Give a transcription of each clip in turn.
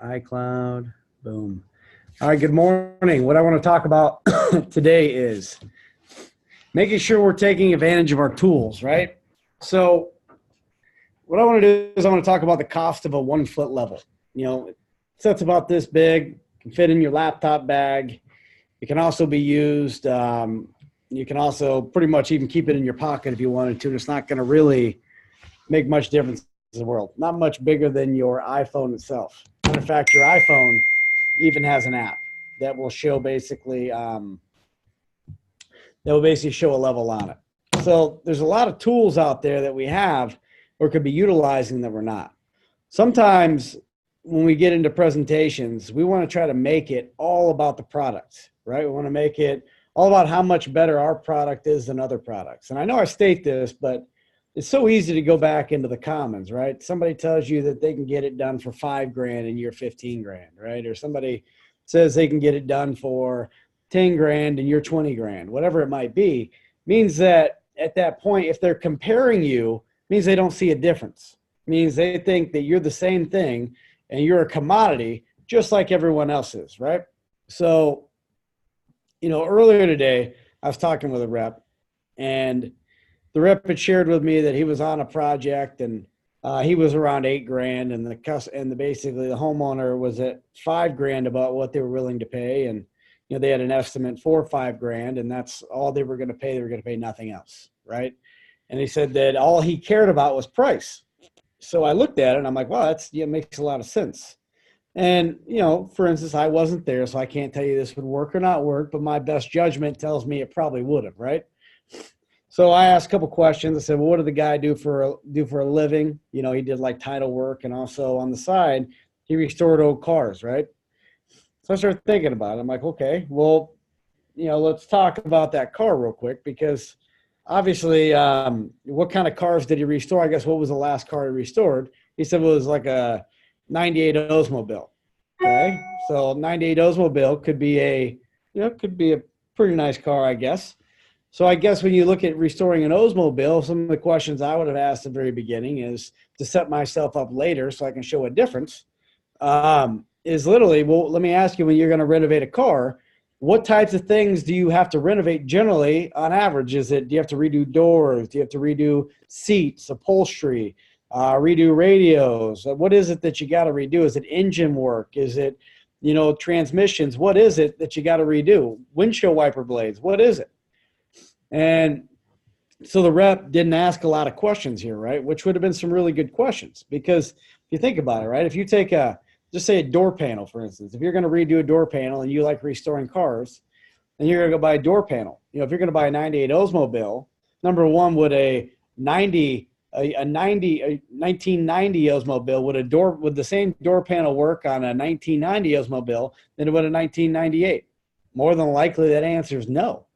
iCloud, boom. All right, good morning. What I want to talk about today is making sure we're taking advantage of our tools, right? So what I want to do is I want to talk about the cost of a 1 foot level. Sets about this big, can fit in your laptop bag. It can also be used. You can also pretty much even keep it in your pocket if you wanted to. And it's not going to really make much difference in the world. Not much bigger than your iPhone itself. Matter of fact, your iPhone even has an app that will show basically show a level on it. So there's a lot of tools out there that we have or could be utilizing that we're not. Sometimes when we get into presentations, we want to try to make it all about the product, right? We want to make it all about how much better our product is than other products. And I know I state this, but it's so easy to go back into the commons, right? Somebody tells you that they can get it done for $5,000 and you're 15 grand, right? Or somebody says they can get it done for 10 grand and you're 20 grand, whatever it might be, means that at that point, if they're comparing you, means they don't see a difference. Means they think that you're the same thing and you're a commodity just like everyone else is, right? So, earlier today, I was talking with a rep, and the rep had shared with me that he was on a project and he was around 8 grand, and basically the homeowner was at 5 grand about what they were willing to pay, and they had an estimate for 5 grand, and that's all they were going to pay. They were going to pay nothing else, right? And he said that all he cared about was price. So I looked at it and I'm like, wow, it makes a lot of sense. And, for instance, I wasn't there, so I can't tell you this would work or not work, but my best judgment tells me it probably would have, right? So I asked a couple questions. I said, well, what did the guy do for a living? He did like title work, and also on the side, he restored old cars, right? So I started thinking about it. I'm like, okay, well, let's talk about that car real quick, because obviously, what kind of cars did he restore? I guess what was the last car he restored? He said it was like a 98 Oldsmobile. Okay, so 98 Oldsmobile could be a pretty nice car, I guess. So I guess when you look at restoring an Oldsmobile, some of the questions I would have asked at the very beginning is to set myself up later so I can show a difference. Is literally, well, let me ask you, when you're going to renovate a car, what types of things do you have to renovate generally on average? Do you have to redo doors? Do you have to redo seats, upholstery, redo radios? What is it that you got to redo? Is it engine work? Is it, transmissions? What is it that you got to redo? Windshield wiper blades? What is it? And so the rep didn't ask a lot of questions here, right? Which would have been some really good questions, because if you think about it, right? If you take just say a door panel, for instance, if you're going to redo a door panel and you like restoring cars, and you're going to go buy a door panel, if you're going to buy a 98 Oldsmobile, number one, would a 1990 Oldsmobile, would the same door panel work on a 1990 Oldsmobile than it would a 1998? More than likely that answer is no.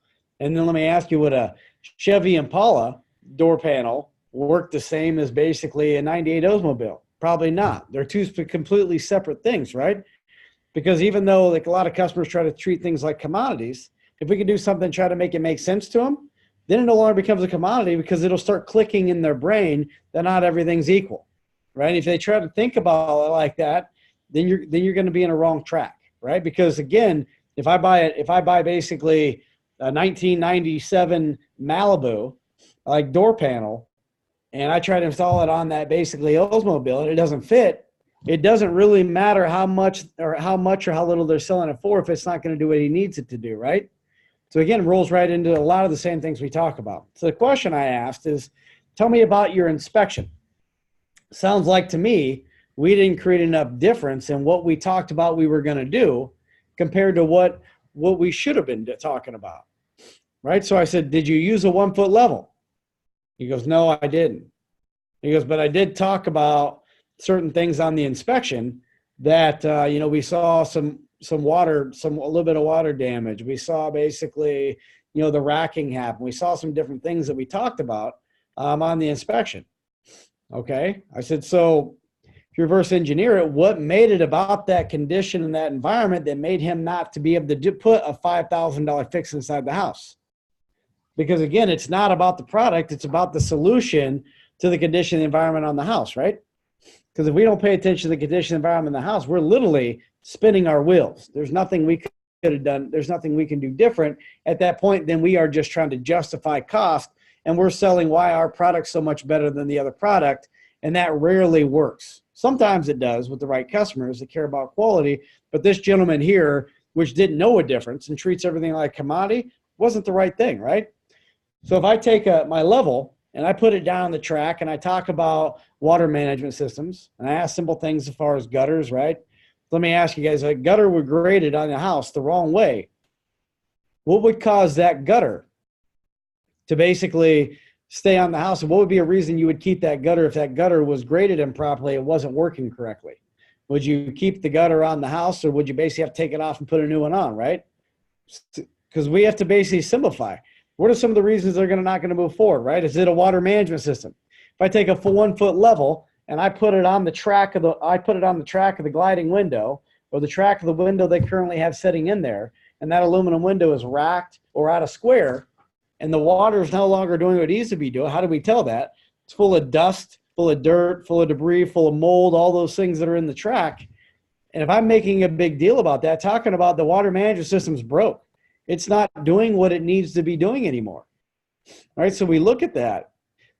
And then let me ask you, would a Chevy Impala door panel work the same as basically a 98 Oldsmobile? Probably not. They're two completely separate things, right? Because even though like a lot of customers try to treat things like commodities, if we can do something, try to make it make sense to them, then it no longer becomes a commodity, because it'll start clicking in their brain that not everything's equal, right? If they try to think about it like that, then you're going to be in a wrong track, right? Because again, if I buy basically a 1997 Malibu like door panel, and I try to install it on that basically Oldsmobile, and it doesn't fit, it doesn't really matter how much or how little they're selling it for if it's not going to do what he needs it to do, right? So again, it rolls right into a lot of the same things we talk about. So the question I asked is, tell me about your inspection. Sounds like to me we didn't create enough difference in what we talked about we were going to do compared to what we should have been talking about, right? So I said, did you use a 1 foot level? He goes, no, I didn't. He goes, but I did talk about certain things on the inspection that, we saw some water, a little bit of water damage. We saw basically, the racking happen. We saw some different things that we talked about on the inspection. Okay. I said, so if you reverse engineer it, what made it about that condition and that environment that made him not to be able to put a $5,000 fix inside the house? Because again, it's not about the product, it's about the solution to the condition, the environment on the house, right? Because if we don't pay attention to the condition environment in the house, we're literally spinning our wheels. There's nothing we could have done. There's nothing we can do different at that point than we are just trying to justify cost. And we're selling why our product's so much better than the other product. And that rarely works. Sometimes it does with the right customers that care about quality. But this gentleman here, which didn't know a difference and treats everything like commodity, wasn't the right thing, right? So if I take my level and I put it down the track and I talk about water management systems and I ask simple things as far as gutters, right? Let me ask you guys, a gutter were graded on the house the wrong way. What would cause that gutter to basically stay on the house? And what would be a reason you would keep that gutter if that gutter was graded improperly, it wasn't working correctly? Would you keep the gutter on the house, or would you basically have to take it off and put a new one on, right? Because we have to basically simplify. What are some of the reasons they're not going to move forward, right? Is it a water management system? If I take a 1 foot level and I put it on the track of the gliding window, or the track of the window they currently have sitting in there, and that aluminum window is racked or out of square, and the water is no longer doing what it needs to be doing, how do we tell that? It's full of dust, full of dirt, full of debris, full of mold, all those things that are in the track. And if I'm making a big deal about that, talking about the water management system's broke, it's not doing what it needs to be doing anymore. All right, so we look at that.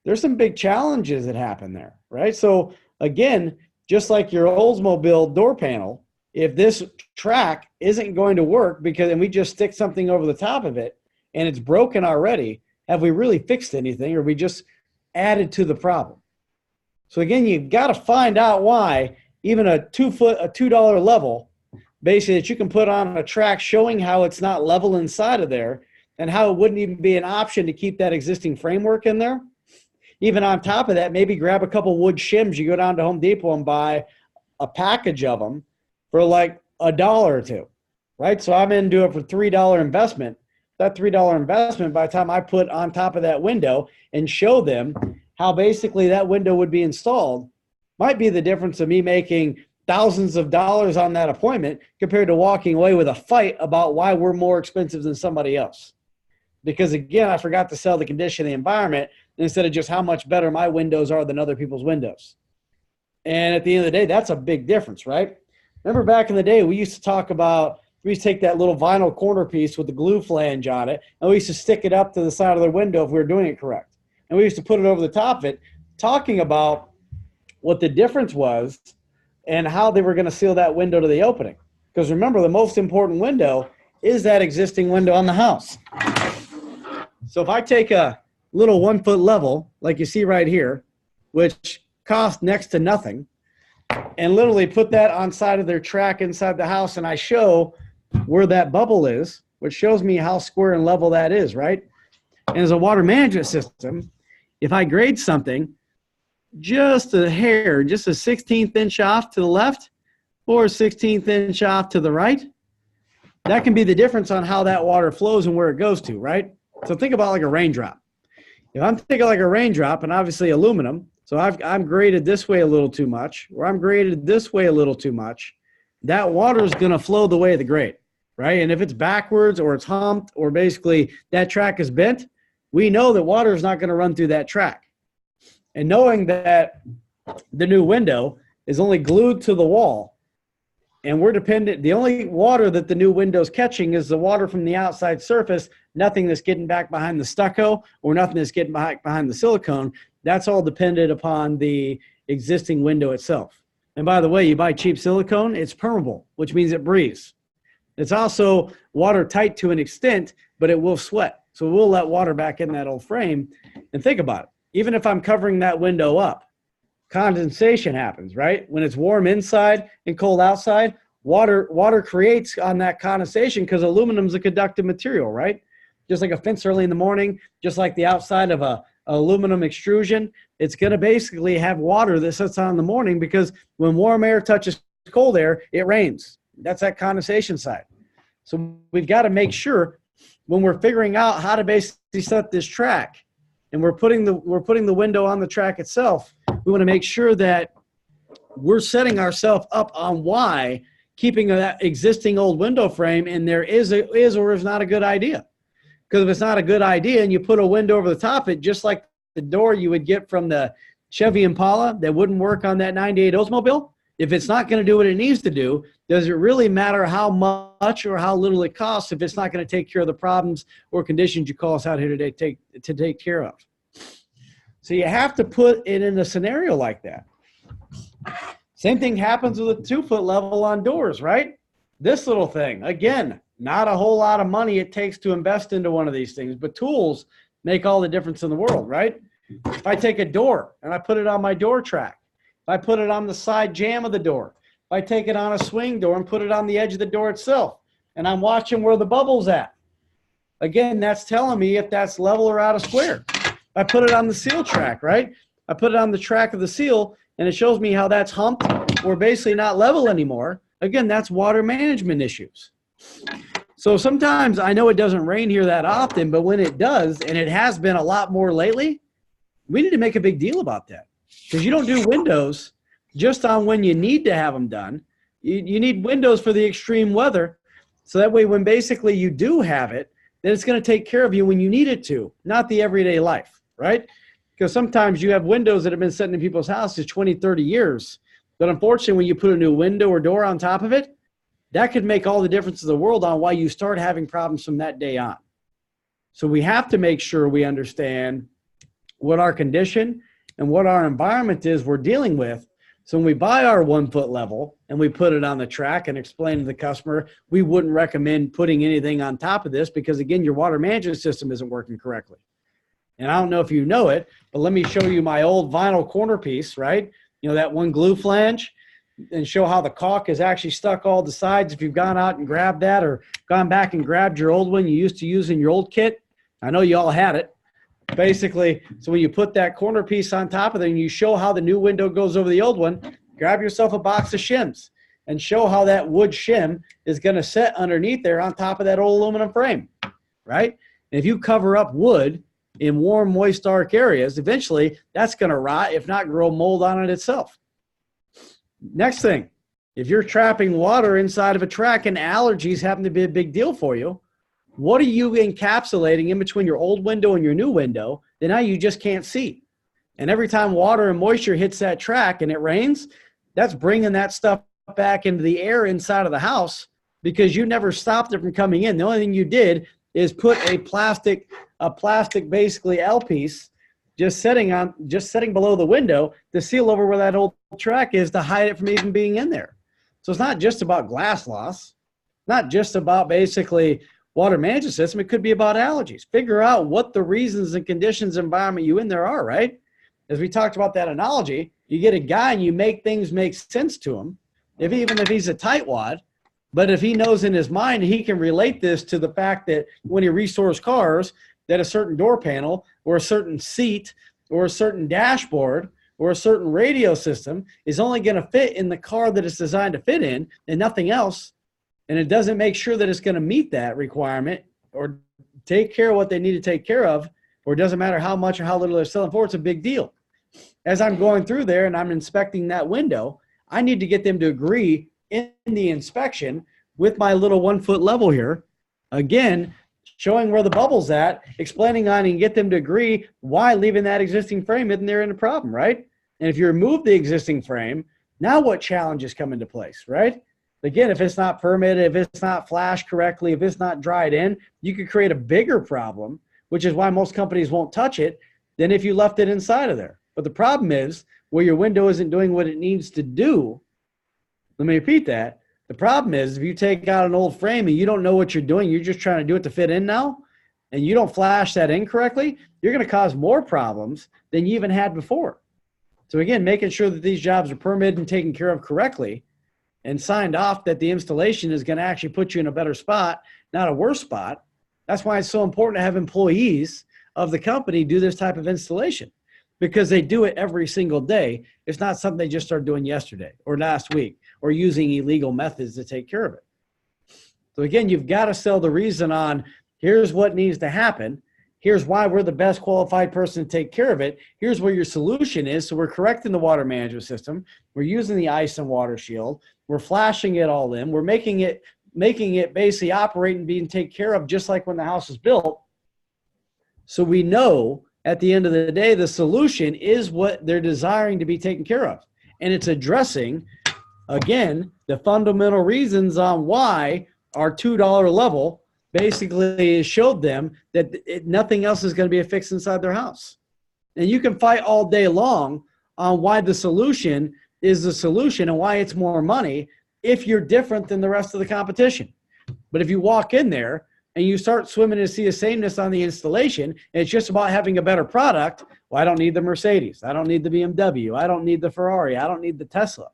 There's some big challenges that happen there, right? So again, just like your Oldsmobile door panel, if this track isn't going to work and we just stick something over the top of it and it's broken already, have we really fixed anything, or we just added to the problem? So again, you've got to find out why even a $2 level, basically, that you can put on a track showing how it's not level inside of there and how it wouldn't even be an option to keep that existing framework in there. Even on top of that, maybe grab a couple wood shims. You go down to Home Depot and buy a package of them for like $1 or $2, right? So I'm into it for $3 investment. That $3 investment, by the time I put on top of that window and show them how basically that window would be installed, might be the difference of me making thousands of dollars on that appointment compared to walking away with a fight about why we're more expensive than somebody else. Because again, I forgot to sell the condition of the environment instead of just how much better my windows are than other people's windows. And at the end of the day, that's a big difference, right? Remember back in the day, we used to take that little vinyl corner piece with the glue flange on it, and we used to stick it up to the side of the window if we were doing it correct. And we used to put it over the top of it, talking about what the difference was and how they were going to seal that window to the opening. Because remember, the most important window is that existing window on the house. So if I take a little 1 foot level, like you see right here, which costs next to nothing, and literally put that on side of their track inside the house, and I show where that bubble is, which shows me how square and level that is, right? And as a water management system, if I grade something just a hair, just a 16th inch off to the left or a 16th inch off to the right, that can be the difference on how that water flows and where it goes to, right? So think about like a raindrop. If I'm thinking like a raindrop, and obviously aluminum, so I'm graded this way a little too much, or I'm graded this way a little too much, that water is going to flow the way of the grade, right? And if it's backwards or it's humped or basically that track is bent, we know that water is not going to run through that track. And knowing that the new window is only glued to the wall, and we're dependent, the only water that the new window is catching is the water from the outside surface, nothing that's getting back behind the stucco or nothing that's getting back behind the silicone. That's all dependent upon the existing window itself. And by the way, you buy cheap silicone, it's permeable, which means it breathes. It's also watertight to an extent, but it will sweat. So we'll let water back in that old frame. And think about it. Even if I'm covering that window up, condensation happens, right? When it's warm inside and cold outside, water creates on that condensation because aluminum is a conductive material, right? Just like a fence early in the morning, just like the outside of a aluminum extrusion, it's going to basically have water that sits on in the morning because when warm air touches cold air, it rains. That's that condensation side. So we've got to make sure when we're figuring out how to basically set this track and we're putting the window on the track itself, we want to make sure that we're setting ourselves up on why keeping that existing old window frame in there is or is not a good idea. Because if it's not a good idea and you put a window over the top of it, just like the door you would get from the Chevy Impala that wouldn't work on that 98 Oldsmobile, if it's not going to do what it needs to do, does it really matter how much or how little it costs if it's not going to take care of the problems or conditions you call us out here today to take care of? So you have to put it in a scenario like that. Same thing happens with a 2-foot level on doors, right? This little thing, again, not a whole lot of money it takes to invest into one of these things, but tools make all the difference in the world, right? If I take a door and I put it on my door track, if I put it on the side jamb of the door, if I take it on a swing door and put it on the edge of the door itself, and I'm watching where the bubble's at, again, that's telling me if that's level or out of square. I put it on the seal track, right? I put it on the track of the seal, and it shows me how that's humped or basically not level anymore. Again, that's water management issues. So sometimes I know it doesn't rain here that often, but when it does, and it has been a lot more lately, we need to make a big deal about that, because you don't do windows just on when you need to have them done. You need windows for the extreme weather. So that way, when basically you do have it, then it's going to take care of you when you need it to, not the everyday life, right? Because sometimes you have windows that have been sitting in people's houses 20, 30 years. But unfortunately, when you put a new window or door on top of it, that could make all the difference in the world on why you start having problems from that day on. So we have to make sure we understand what our condition and what our environment is we're dealing with. So when we buy our 1-foot level and we put it on the track and explain to the customer, we wouldn't recommend putting anything on top of this because, again, your water management system isn't working correctly. And I don't know if you know it, but let me show you my old vinyl corner piece, right? You know, that one glue flange, and show how the caulk is actually stuck all the sides. If you've gone out and grabbed that or gone back and grabbed your old one you used to use in your old kit, I know you all had it. Basically, so when you put that corner piece on top of it and you show how the new window goes over the old one, grab yourself a box of shims and show how that wood shim is going to sit underneath there on top of that old aluminum frame, right? And if you cover up wood in warm, moist, dark areas, eventually that's going to rot, if not grow mold on it itself. Next thing, if you're trapping water inside of a track and allergies happen to be a big deal for you, what are you encapsulating in between your old window and your new window that now you just can't see? And every time water and moisture hits that track and it rains, that's bringing that stuff back into the air inside of the house because you never stopped it from coming in. The only thing you did is put a plastic basically L piece just sitting below the window to seal over where that old track is to hide it from even being in there. So it's not just about glass loss, not just about basically water management system. It could be about allergies. Figure out what the reasons and conditions environment you in there are, right? As we talked about that analogy, you get a guy and you make things make sense to him, even if he's a tightwad. But if he knows in his mind, he can relate this to the fact that when he restores cars, that a certain door panel or a certain seat or a certain dashboard or a certain radio system is only going to fit in the car that it's designed to fit in and nothing else. And it doesn't make sure that it's going to meet that requirement or take care of what they need to take care of, or it doesn't matter how much or how little they're selling for, it's a big deal. As I'm going through there and I'm inspecting that window, I need to get them to agree in the inspection with my little 1-foot level here. Again, showing where the bubble's at, explaining on and get them to agree why leaving that existing frame isn't there in a problem, right? And if you remove the existing frame, now what challenges come into place, right? Again, if it's not permitted, if it's not flashed correctly, if it's not dried in, you could create a bigger problem, which is why most companies won't touch it, than if you left it inside of there. But the problem is, where your window isn't doing what it needs to do, let me repeat that. The problem is, if you take out an old frame and you don't know what you're doing, you're just trying to do it to fit in now, and you don't flash that in correctly, you're going to cause more problems than you even had before. So again, making sure that these jobs are permitted and taken care of correctly and signed off that the installation is going to actually put you in a better spot, not a worse spot. That's why it's so important to have employees of the company do this type of installation, because they do it every single day. It's not something they just started doing yesterday or last week or using illegal methods to take care of it. So again, you've got to sell the reason on here's what needs to happen. Here's why we're the best qualified person to take care of it. Here's where your solution is. So we're correcting the water management system. We're using the ice and water shield. We're flashing it all in. We're making it basically operate and being taken care of just like when the house was built. So we know at the end of the day, the solution is what they're desiring to be taken care of. And it's addressing, again, the fundamental reasons on why our $2 level basically showed them that nothing else is going to be a fix inside their house. And you can fight all day long on why the solution is the solution and why it's more money if you're different than the rest of the competition. But if you walk in there and you start swimming to see a sameness on the installation, and it's just about having a better product, well, I don't need the Mercedes. I don't need the BMW. I don't need the Ferrari. I don't need the Tesla,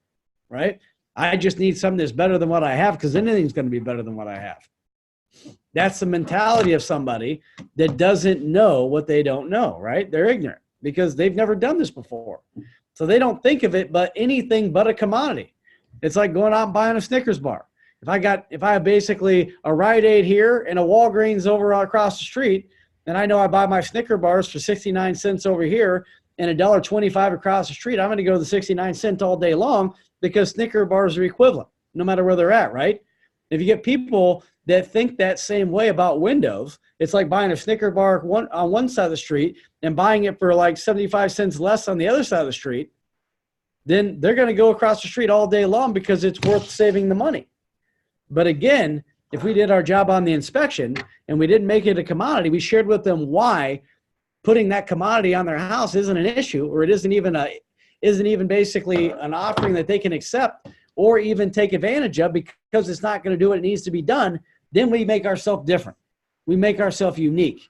right? I just need something that's better than what I have, because anything's going to be better than what I have. That's the mentality of somebody that doesn't know what they don't know, right? They're ignorant because they've never done this before. So they don't think of it but anything but a commodity. It's like going out and buying a Snickers bar. If I have basically a Rite Aid here and a Walgreens over across the street, and I know I buy my Snicker bars for 69 cents over here and $1.25 across the street, I'm going to go to the 69 cent all day long because Snicker bars are equivalent no matter where they're at, right? If you get people that think that same way about windows, it's like buying a Snicker bar on one side of the street and buying it for like 75 cents less on the other side of the street, then they're going to go across the street all day long because it's worth saving the money. But again, if we did our job on the inspection and we didn't make it a commodity, we shared with them why putting that commodity on their house isn't an issue, or it isn't even basically an offering that they can accept or even take advantage of because it's not going to do what it needs to be done, then we make ourselves different. We make ourselves unique.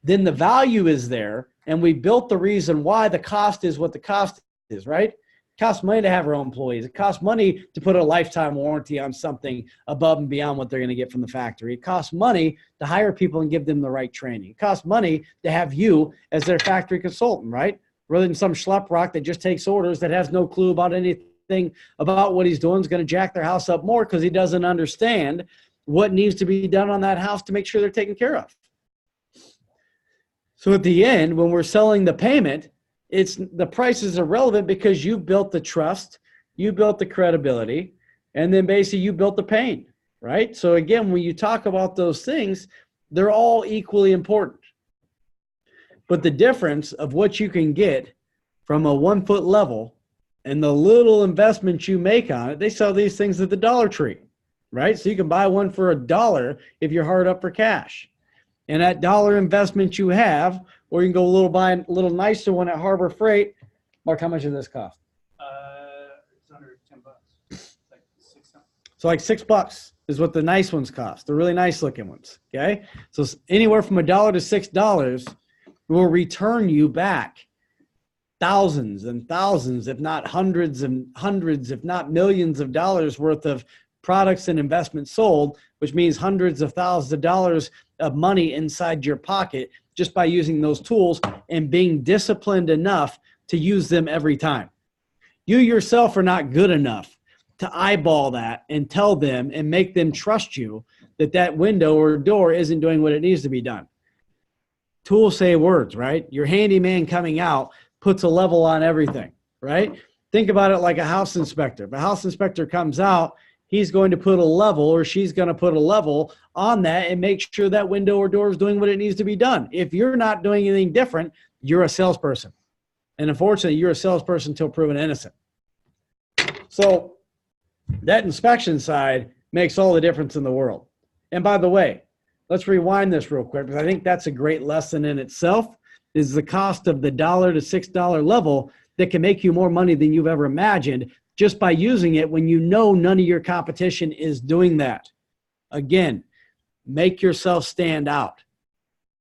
Then the value is there, and we built the reason why the cost is what the cost is, right? It costs money to have our own employees. It costs money to put a lifetime warranty on something above and beyond what they're going to get from the factory. It costs money to hire people and give them the right training. It costs money to have you as their factory consultant, right? Rather than some schlep rock that just takes orders that has no clue about anything about what he's doing, is going to jack their house up more because he doesn't understand what needs to be done on that house to make sure they're taken care of. So at the end, when we're selling the payment, the price is irrelevant because you built the trust, you built the credibility, and then basically you built the pain, right? So again, when you talk about those things, they're all equally important. But the difference of what you can get from a 1 foot level and the little investment you make on it, they sell these things at the Dollar Tree, right? So you can buy one for $1 if you're hard up for cash. And that dollar investment you have, or you can go buy a little nicer one at Harbor Freight. Mark, how much does this cost? It's under $10. Like $6. So like $6 is what the nice ones cost, the really nice looking ones, okay? So anywhere from $1 to $6 will return you back thousands and thousands, if not hundreds and hundreds, if not millions of dollars worth of products and investments sold, which means hundreds of thousands of dollars of money inside your pocket just by using those tools and being disciplined enough to use them every time. You yourself are not good enough to eyeball that and tell them and make them trust you that that window or door isn't doing what it needs to be done. Tools say words, right? Your handyman coming out puts a level on everything, right? Think about it like a house inspector. If a house inspector comes out, he's going to put a level, or she's going to put a level on that and make sure that window or door is doing what it needs to be done. If you're not doing anything different, you're a salesperson. And unfortunately, you're a salesperson until proven innocent. So that inspection side makes all the difference in the world. And by the way, let's rewind this real quick, because I think that's a great lesson in itself, is the cost of the $1 to $6 level that can make you more money than you've ever imagined just by using it when you know none of your competition is doing that. Again, make yourself stand out.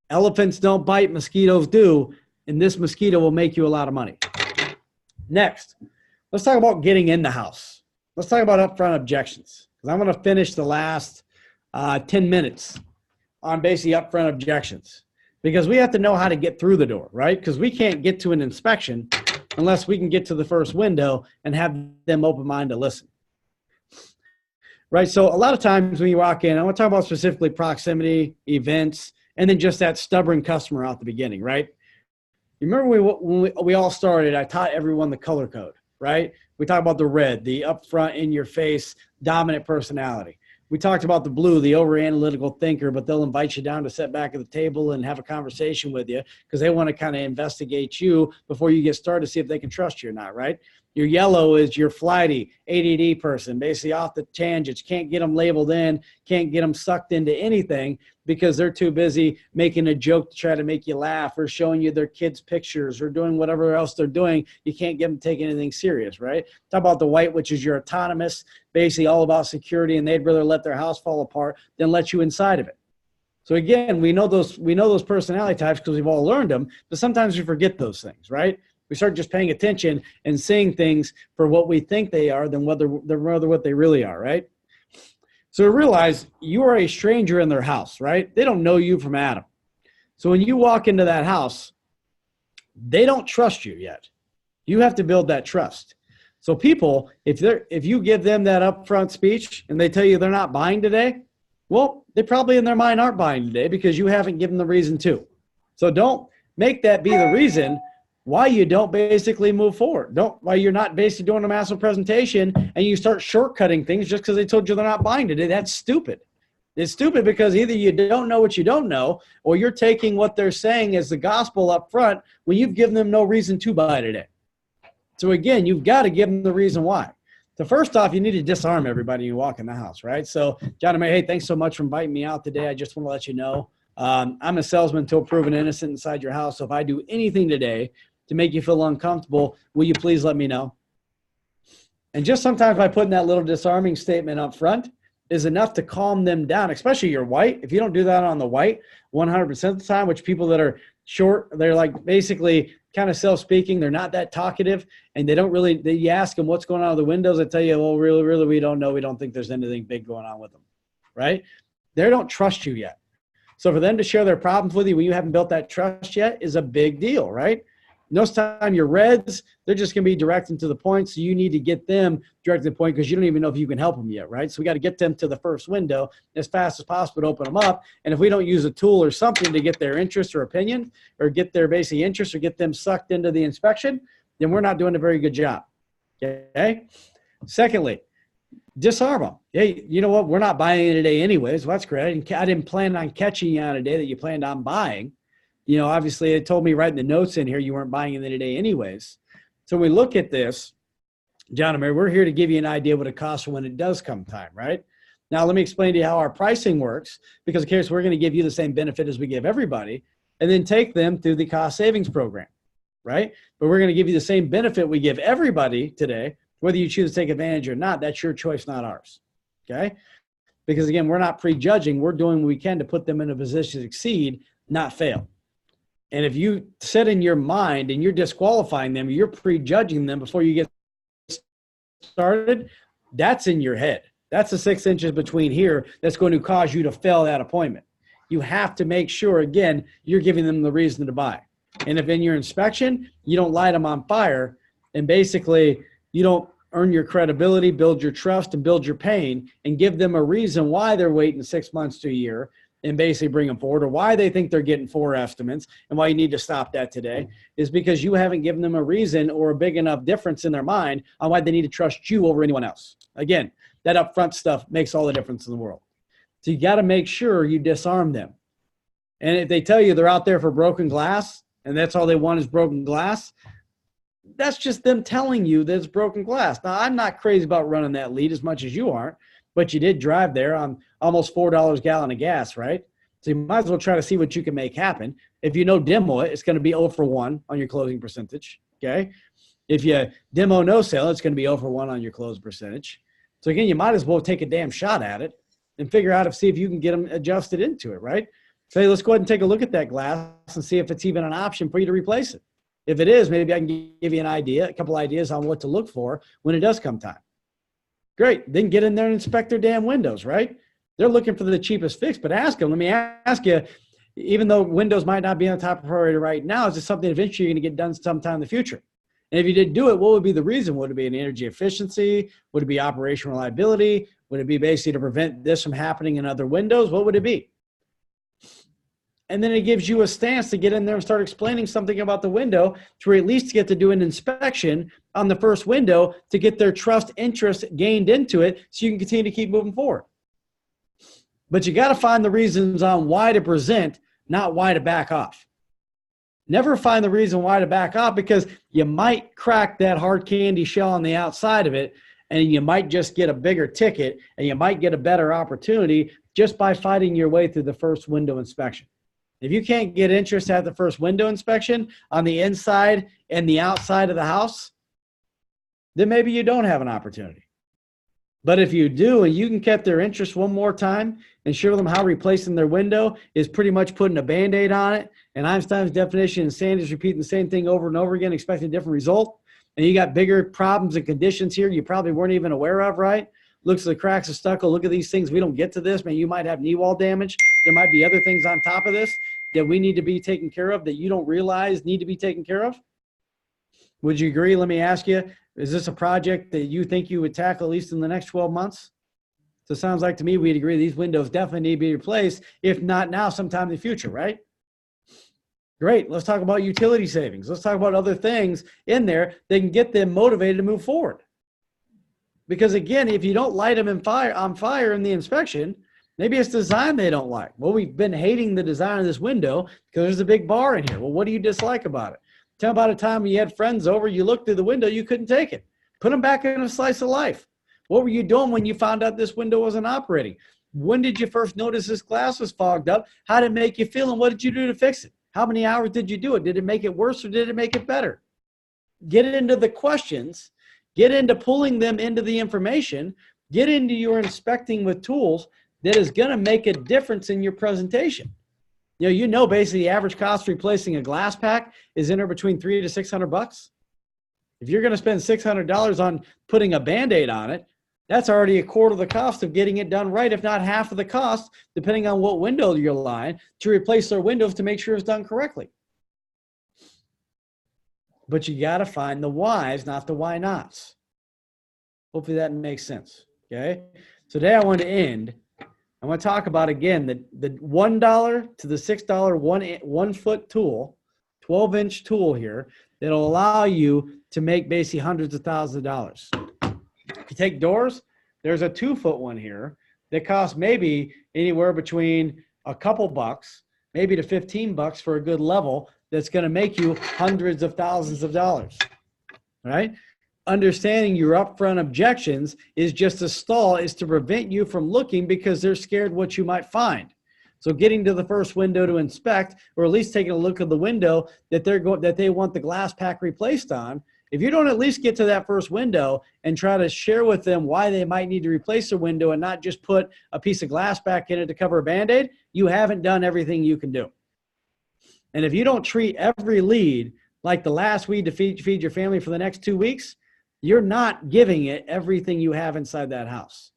Elephants don't bite, mosquitoes do, and this mosquito will make you a lot of money. Next, let's talk about getting in the house. Let's talk about upfront objections, because I'm going to finish the last 10 minutes on basically upfront objections, because we have to know how to get through the door, right? Because we can't get to an inspection unless we can get to the first window and have them open mind to listen. Right, so a lot of times when you walk in, I want to talk about specifically proximity, events, and then just that stubborn customer out the beginning, right? You remember when we all started, I taught everyone the color code, right? We talk about the red, the upfront, in-your-face, dominant personality. we talked about the blue, the over analytical thinker, but they'll invite you down to sit back at the table and have a conversation with you because they want to kind of investigate you before you get started to see if they can trust you or not, right? Your yellow is your flighty ADD person, basically off the tangents, can't get them labeled in, can't get them sucked into anything because they're too busy making a joke to try to make you laugh or showing you their kids' pictures or doing whatever else they're doing. You can't get them taking anything serious, right? Talk about the white, which is your autonomous, basically all about security, and they'd rather let their house fall apart than let you inside of it. So again, we know those personality types because we've all learned them, but sometimes we forget those things, right? We start just paying attention and seeing things for what we think they are than whether what they really are, right? So realize you are a stranger in their house, right? They don't know you from Adam. So when you walk into that house, they don't trust you yet. You have to build that trust. So people, if you give them that upfront speech and they tell you they're not buying today, well, they probably in their mind aren't buying today because you haven't given the reason to. So don't make that be the reason why you don't basically move forward. Why you're not basically doing a massive presentation and you start shortcutting things just because they told you they're not buying today. That's stupid. It's stupid because either you don't know what you don't know, or you're taking what they're saying as the gospel up front when you've given them no reason to buy today. So again, you've got to give them the reason why. So first off, you need to disarm everybody when you walk in the house, right? So John and Mary, hey, thanks so much for inviting me out today. I just want to let you know I'm a salesman until proven innocent inside your house. So if I do anything today to make you feel uncomfortable, will you please let me know? And just sometimes by putting that little disarming statement up front is enough to calm them down, especially your white. If you don't do that on the white 100% of the time, which people that are short, they're like basically kind of self-speaking. They're not that talkative, and they don't really, you ask them what's going on with the windows. They tell you, well, really, we don't know. We don't think there's anything big going on with them, right? They don't trust you yet. So for them to share their problems with you when you haven't built that trust yet is a big deal, right? Most time your reds, they're just going to be direct and to the point. So you need to get them direct to the point because you don't even know if you can help them yet, right? So we got to get them to the first window as fast as possible to open them up. And if we don't use a tool or something to get their interest or opinion or get their basic interest or get them sucked into the inspection, then we're not doing a very good job. Okay. Secondly, disarm them. Hey, you know what? We're not buying it today anyways. Well, that's great. I didn't plan on catching you on a day that you planned on buying. You know, obviously it told me right in the notes in here you weren't buying it today anyways. So we look at this, John and Mary, we're here to give you an idea what it costs when it does come time, right? Now let me explain to you how our pricing works, because in case we're going to give you the same benefit as we give everybody, and then take them through the cost savings program, right? But we're going to give you the same benefit we give everybody today, whether you choose to take advantage or not. That's your choice, not ours, okay? Because again, we're not prejudging. We're doing what we can to put them in a position to succeed, not fail. And if you set in your mind and you're disqualifying them, you're prejudging them before you get started, that's in your head. That's the 6 inches between here that's going to cause you to fail that appointment. You have to make sure, again, you're giving them the reason to buy. And if in your inspection, you don't light them on fire and basically you don't earn your credibility, build your trust, and build your pain and give them a reason why they're waiting 6 months to a year, and basically bring them forward, or why they think they're getting 4 estimates and why you need to stop that today is because you haven't given them a reason or a big enough difference in their mind on why they need to trust you over anyone else. Again, that upfront stuff makes all the difference in the world. So you got to make sure you disarm them. And if they tell you they're out there for broken glass and that's all they want is broken glass, that's just them telling you that it's broken glass. Now, I'm not crazy about running that lead as much as you aren't, but you did drive there on almost $4 a gallon of gas, right? So you might as well try to see what you can make happen. If you know demo it, it's going to be 0 for 1 on your closing percentage, okay? If you demo no sale, it's going to be 0 for 1 on your close percentage. So again, you might as well take a damn shot at it and figure out see if you can get them adjusted into it, right? So hey, let's go ahead and take a look at that glass and see if it's even an option for you to replace it. If it is, maybe I can give you an idea, a couple ideas on what to look for when it does come time. Great. Then get in there and inspect their damn windows, right? They're looking for the cheapest fix, but ask them. Let me ask you, even though windows might not be on the top of priority right now, is this something eventually you're going to get done sometime in the future? And if you did do it, what would be the reason? Would it be an energy efficiency? Would it be operational reliability? Would it be basically to prevent this from happening in other windows? What would it be? And then it gives you a stance to get in there and start explaining something about the window to at least get to do an inspection on the first window to get their trust interest gained into it so you can continue to keep moving forward. But you got to find the reasons on why to present, not why to back off. Never find the reason why to back off, because you might crack that hard candy shell on the outside of it, and you might just get a bigger ticket, and you might get a better opportunity just by fighting your way through the first window inspection. If you can't get interest at the first window inspection on the inside and the outside of the house, then maybe you don't have an opportunity. But if you do, and you can get their interest one more time and show them how replacing their window is pretty much putting a Band-Aid on it, and Einstein's definition and Sandy's repeating the same thing over and over again, expecting a different result, and you got bigger problems and conditions here you probably weren't even aware of, right? Looks at the cracks of stucco. Look at these things. We don't get to this. Man, you might have knee wall damage. There might be other things on top of this that we need to be taken care of that you don't realize need to be taken care of. Would you agree? Let me ask you, is this a project that you think you would tackle at least in the next 12 months? So it sounds like to me we'd agree these windows definitely need to be replaced, if not now, sometime in the future, right? Great. Let's talk about utility savings. Let's talk about other things in there that can get them motivated to move forward. Because again, if you don't light them on fire in the inspection, maybe it's design they don't like. Well, we've been hating the design of this window because there's a big bar in here. Well, what do you dislike about it? Tell about a time when you had friends over, you looked through the window, you couldn't take it. Put them back in a slice of life. What were you doing when you found out this window wasn't operating? When did you first notice this glass was fogged up? How did it make you feel, and what did you do to fix it? How many hours did you do it? Did it make it worse or did it make it better? Get into the questions. Get into pulling them into the information. Get into your inspecting with tools that is going to make a difference in your presentation. You know, basically the average cost for replacing a glass pack is in there between $300 to $600. If you're going to spend $600 on putting a Band-Aid on it, that's already a quarter of the cost of getting it done right, if not half of the cost, depending on what window you're lying, to replace their windows to make sure it's done correctly. But you got to find the whys, not the why nots. Hopefully that makes sense. Okay. So today I want to end. I want to talk about, again, the $1 to the $6 one foot tool, 12-inch tool here that'll allow you to make basically hundreds of thousands of dollars. If you take doors, there's a 2-foot one here that costs maybe anywhere between a couple bucks, maybe to $15 for a good level, that's going to make you hundreds of thousands of dollars, right? Understanding your upfront objections is just a stall, is to prevent you from looking because they're scared what you might find. So getting to the first window to inspect, or at least taking a look at the window that they want the glass pack replaced on. If you don't at least get to that first window and try to share with them why they might need to replace the window and not just put a piece of glass back in it to cover a Band-Aid, you haven't done everything you can do. And if you don't treat every lead like the last weed to feed your family for the next 2 weeks, you're not giving it everything you have inside that house.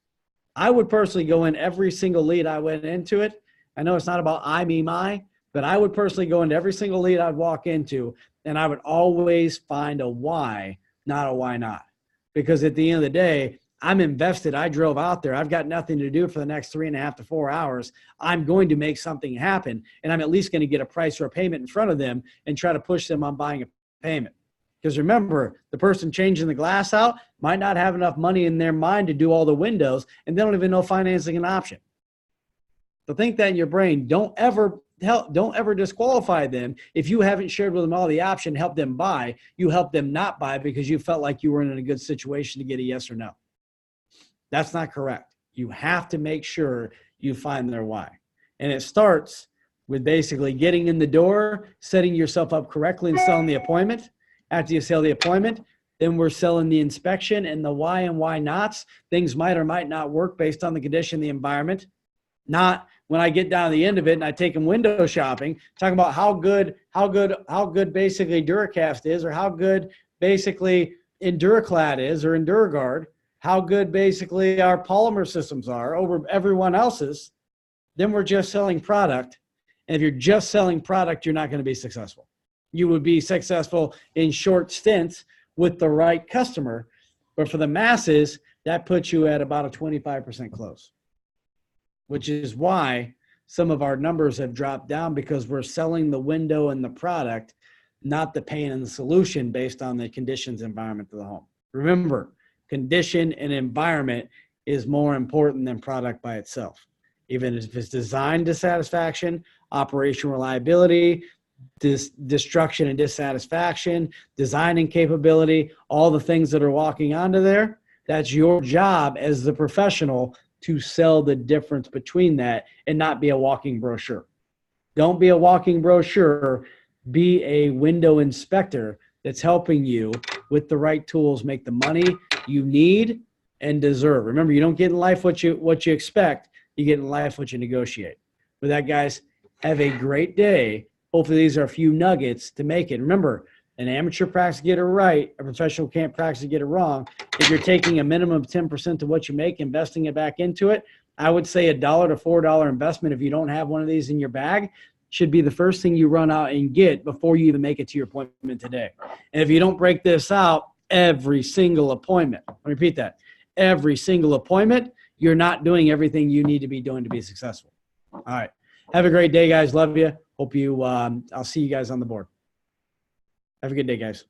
I would personally go in every single lead I went into it. I know it's not about I, me, my, but I would personally go into every single lead I'd walk into, and I would always find a why, not a why not. Because at the end of the day, I'm invested. I drove out there. I've got nothing to do for the next 3.5 to 4 hours. I'm going to make something happen, and I'm at least going to get a price or a payment in front of them and try to push them on buying a payment. Because remember, the person changing the glass out might not have enough money in their mind to do all the windows, and they don't even know financing an option. So think that in your brain. Don't ever disqualify them. If you haven't shared with them all the option, help them buy. You help them not buy because you felt like you were in a good situation to get a yes or no. That's not correct. You have to make sure you find their why. And it starts with basically getting in the door, setting yourself up correctly and selling the appointment. After you sell the appointment, then we're selling the inspection and the why and why nots. Things might or might not work based on the condition, the environment. Not when I get down to the end of it and I take them window shopping, talking about how good basically Duracast is, or how good basically Enduraclad is, or Enduragard, how good basically our polymer systems are over everyone else's. Then we're just selling product. And if you're just selling product, you're not going to be successful. You would be successful in short stints with the right customer. But for the masses, that puts you at about a 25% close, which is why some of our numbers have dropped down, because we're selling the window and the product, not the pain and the solution based on the conditions, environment of the home. Remember, condition and environment is more important than product by itself. even if it's design dissatisfaction, operation reliability, destruction and dissatisfaction, design incapability, all the things that are walking onto there. That's your job as the professional to sell the difference between that and not be a walking brochure. Don't be a walking brochure. Be a window inspector that's helping you with the right tools make the money you need and deserve. Remember, you don't get in life what you expect. You get in life what you negotiate. With that, guys, have a great day. Hopefully these are a few nuggets to make it. Remember, an amateur practice to get it right, a professional can't practice to get it wrong. If you're taking a minimum of 10% of what you make, investing it back into it, I would say $1 to $4 investment if you don't have one of these in your bag should be the first thing you run out and get before you even make it to your appointment today. And if you don't break this out every single appointment, I'll repeat that, every single appointment, you're not doing everything you need to be doing to be successful. All right. Have a great day, guys. Love you. Hope you, I'll see you guys on the board. Have a good day, guys.